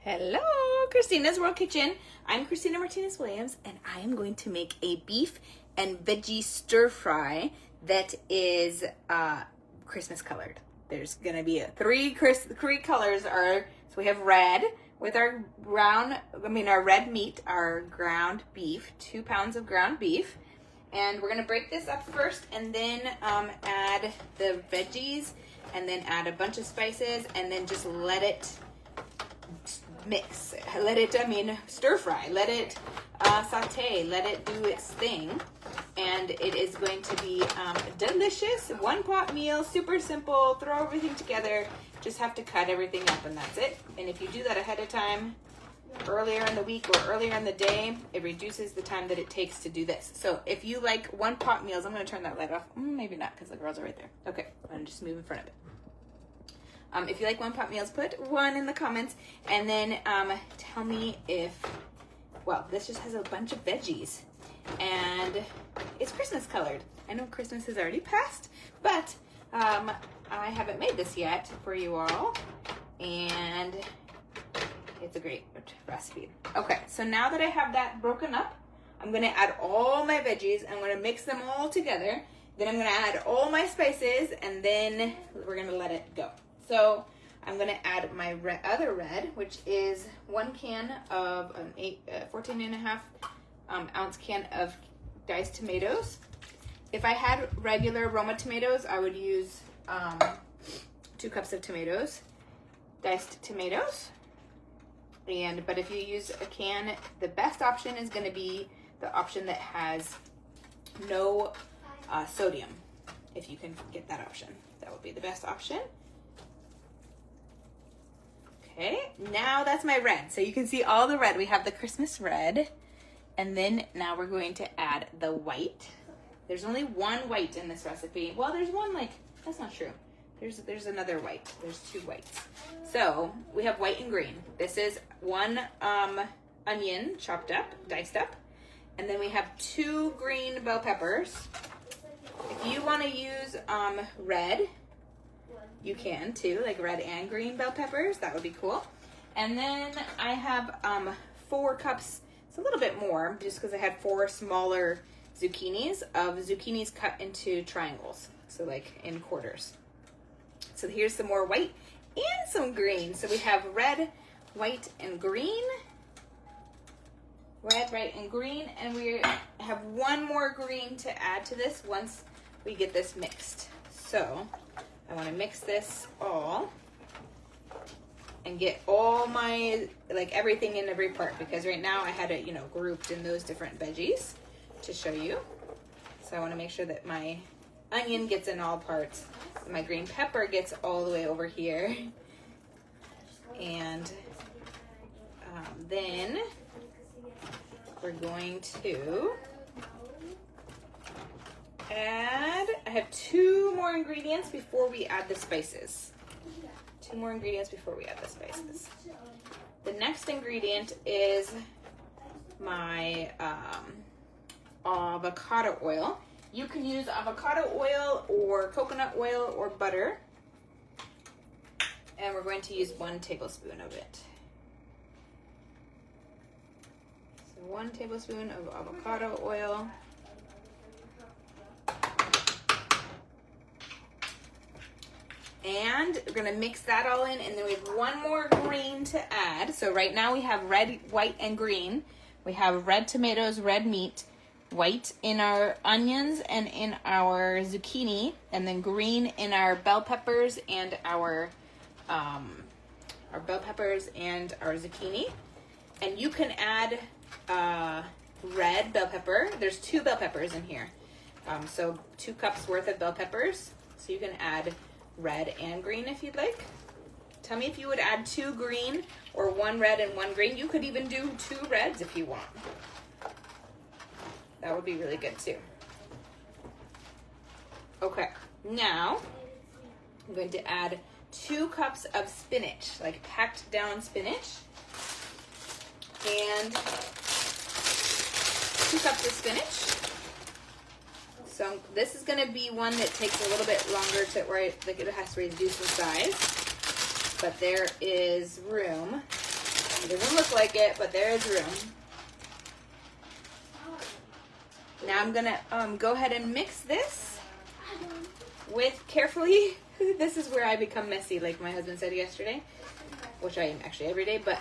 Hello, Christina's World Kitchen. I'm Christina Martinez-Williams, and I am going to make a beef and veggie stir fry that is Christmas colored. There's gonna be three colors so we have red with our red meat, our ground beef, 2 pounds of ground beef. And we're gonna break this up first and then add the veggies and then add a bunch of spices and then just let it mix. Stir fry. Let it saute. Let it do its thing. And it is going to be delicious. One pot meal, super simple. Throw everything together. Just have to cut everything up and that's it. And if you do that ahead of time, earlier in the week or earlier in the day, it reduces the time that it takes to do this. So if you like one pot meals, I'm going to turn that light off. Maybe not because the girls are right there. Okay, I'm going to just move in front of it. If you like one pot meals, put one in the comments and then tell me if, well, this just has a bunch of veggies and it's Christmas colored. I know Christmas has already passed, but I haven't made this yet for you all and it's a great recipe. Okay, so now that I have that broken up, I'm gonna add all my veggies. I'm gonna mix them all together. Then I'm gonna add all my spices and then we're gonna let it go. So I'm gonna add my other red, which is 1 can of 14.5 ounce can of diced tomatoes. If I had regular Roma tomatoes, I would use 2 cups of tomatoes, diced tomatoes. But if you use a can, the best option is gonna be the option that has no sodium. If you can get that option, that would be the best option. Okay, now that's my red. So you can see all the red. We have the Christmas red. And then now we're going to add the white. There's only one white in this recipe. Well, there's one that's not true. There's another white. There's 2 whites. So we have white and green. This is 1 onion chopped up, diced up. And then we have 2 green bell peppers. If you want to use red, you can too, like red and green bell peppers. That would be cool. And then I have 4 cups. It's a little bit more just because I had 4 smaller zucchinis cut into triangles. So like in quarters. So here's some more white and some green. So we have red, white, and green. Red, white, and green. And we have 1 more green to add to this once we get this mixed. So I want to mix this all and get all my, everything in every part, because right now I had it, grouped in those different veggies to show you. So I want to make sure that my onion gets in all parts. My green pepper gets all the way over here. And then we're going to add, I have 2 more ingredients before we add the spices. 2 more ingredients before we add the spices. The next ingredient is my avocado oil. You can use avocado oil or coconut oil or butter. And we're going to use 1 tablespoon of it. So 1 tablespoon of avocado oil. And we're gonna mix that all in, and then we have 1 more green to add. So right now we have red, white, and green. We have red tomatoes, red meat, white in our onions and in our zucchini, and then green in our bell peppers and our zucchini. And you can add red bell pepper. There's 2 bell peppers in here. So 2 cups worth of bell peppers. So you can add red and green if you'd like. Tell me if you would add 2 green or 1 red and 1 green. You could even do 2 reds if you want. That would be really good too. Okay, now I'm going to add 2 cups of spinach, like packed down spinach. And 2 cups of spinach. So this is going to be one that takes a little bit longer to where it has to reduce in size. But there is room It doesn't look like it, but there is room. Now I'm gonna go ahead and mix this with carefully. This is where I become messy, like my husband said yesterday, which I am actually every day, but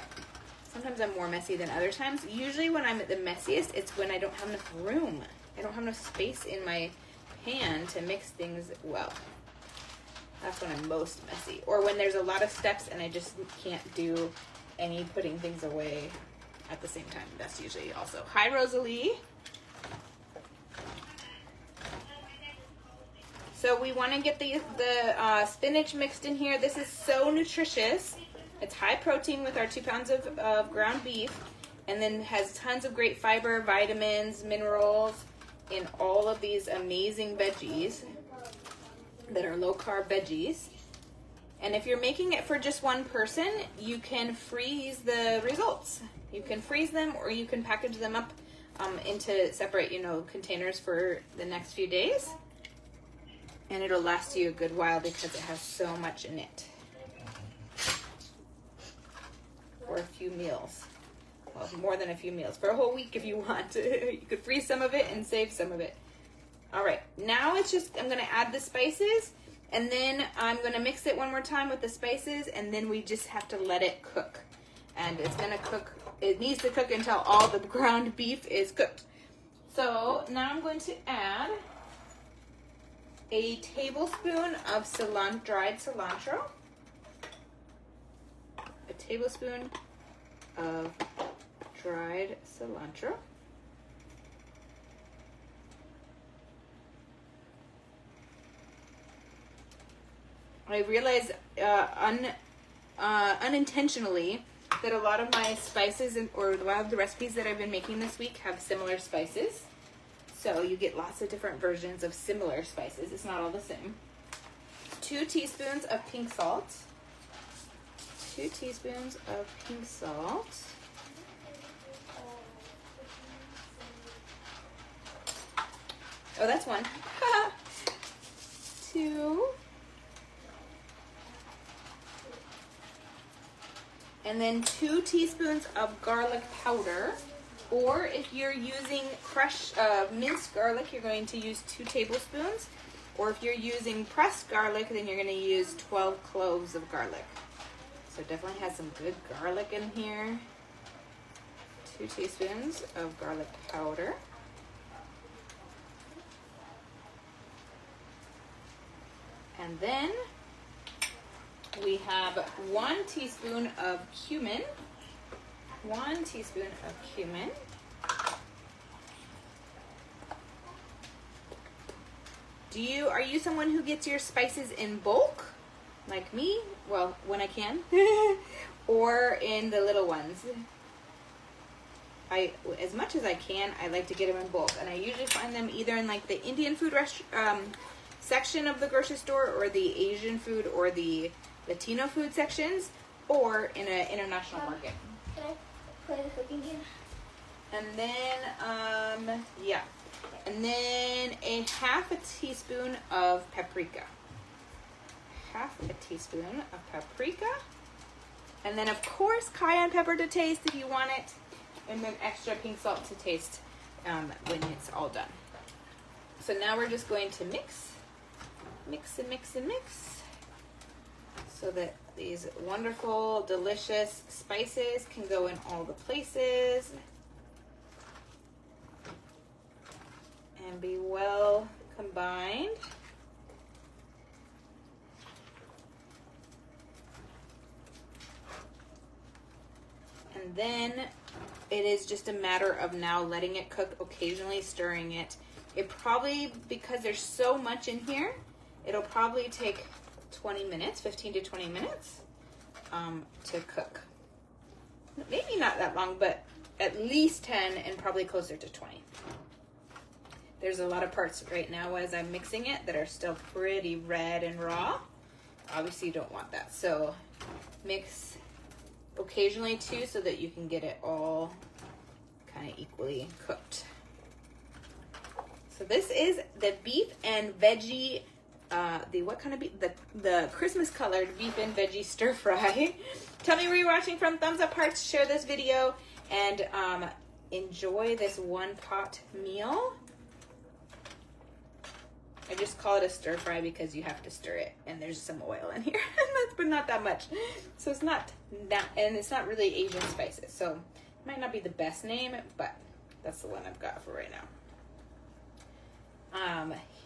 sometimes I'm more messy than other times. Usually when I'm at the messiest, it's when I don't have enough room. I don't have enough space in my pan to mix things well. That's when I'm most messy. Or when there's a lot of steps and I just can't do any putting things away at the same time. That's usually also. Hi, Rosalie. So we want to get the spinach mixed in here. This is so nutritious. It's high protein with our 2 pounds of ground beef, and then has tons of great fiber, vitamins, minerals in all of these amazing veggies that are low-carb veggies. And if you're making it for just one person, you can freeze the results. You can freeze them, or you can package them up into separate, containers for the next few days. And it'll last you a good while because it has so much in it. For a few meals. Well, more than a few meals. For a whole week if you want. You could freeze some of it and save some of it. All right, now it's just, I'm gonna add the spices, and then I'm gonna mix it one more time with the spices, and then we just have to let it cook. And it's gonna cook, it needs to cook until all the ground beef is cooked. So now I'm going to add a tablespoon of dried cilantro. A tablespoon of dried cilantro. I realize unintentionally that a lot of my spices or a lot of the recipes that I've been making this week have similar spices. So you get lots of different versions of similar spices. It's not all the same. 2 teaspoons of pink salt. 2 teaspoons of pink salt. Oh, that's 1. 2. And then 2 teaspoons of garlic powder. Or if you're using crushed minced garlic, you're going to use 2 tablespoons. Or if you're using pressed garlic, then you're going to use 12 cloves of garlic. So it definitely has some good garlic in here. 2 teaspoons of garlic powder. And then we have 1 teaspoon of cumin. 1 teaspoon of cumin. Are you someone who gets your spices in bulk, like me? Well, when I can, or in the little ones? As much as I can, I like to get them in bulk, and I usually find them either in like the Indian food section of the grocery store, or the Asian food, or the Latino food sections, or in an international market. Can I play the cooking game? And then, yeah. And then a half a teaspoon of paprika. Half a teaspoon of paprika. And then, of course, cayenne pepper to taste if you want it. And then extra pink salt to taste when it's all done. So now we're just going to mix and mix and mix. So that these wonderful, delicious spices can go in all the places. And be well combined. And then it is just a matter of now letting it cook, occasionally stirring it. It probably, because there's so much in here, it'll probably take 20 minutes, 15 to 20 minutes to cook. Maybe not that long, but at least 10 and probably closer to 20. There's a lot of parts right now as I'm mixing it that are still pretty red and raw. Obviously you don't want that. So mix occasionally too so that you can get it all kind of equally cooked. So this is the beef and veggie what kind of beef? The Christmas colored beef and veggie stir fry. Tell me where you're watching from. Thumbs up, hearts, share this video, and enjoy this one pot meal. I just call it a stir fry because you have to stir it, and there's some oil in here, but not that much. So it's not that, and it's not really Asian spices. So it might not be the best name, but that's the one I've got for right now.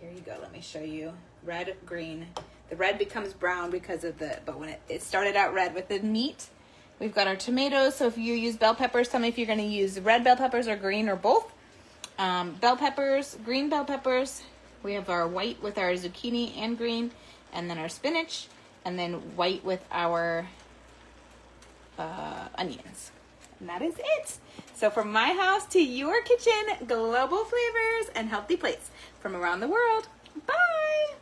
Here you go. Let me show you. Red, green. The red becomes brown because of but when it started out red with the meat. We've got our tomatoes. So if you use bell peppers, tell me if you're going to use red bell peppers or green or both. Bell peppers, green bell peppers. We have our white with our zucchini and green, and then our spinach, and then white with our onions. And that is it. So from my house to your kitchen, global flavors and healthy plates from around the world. Bye!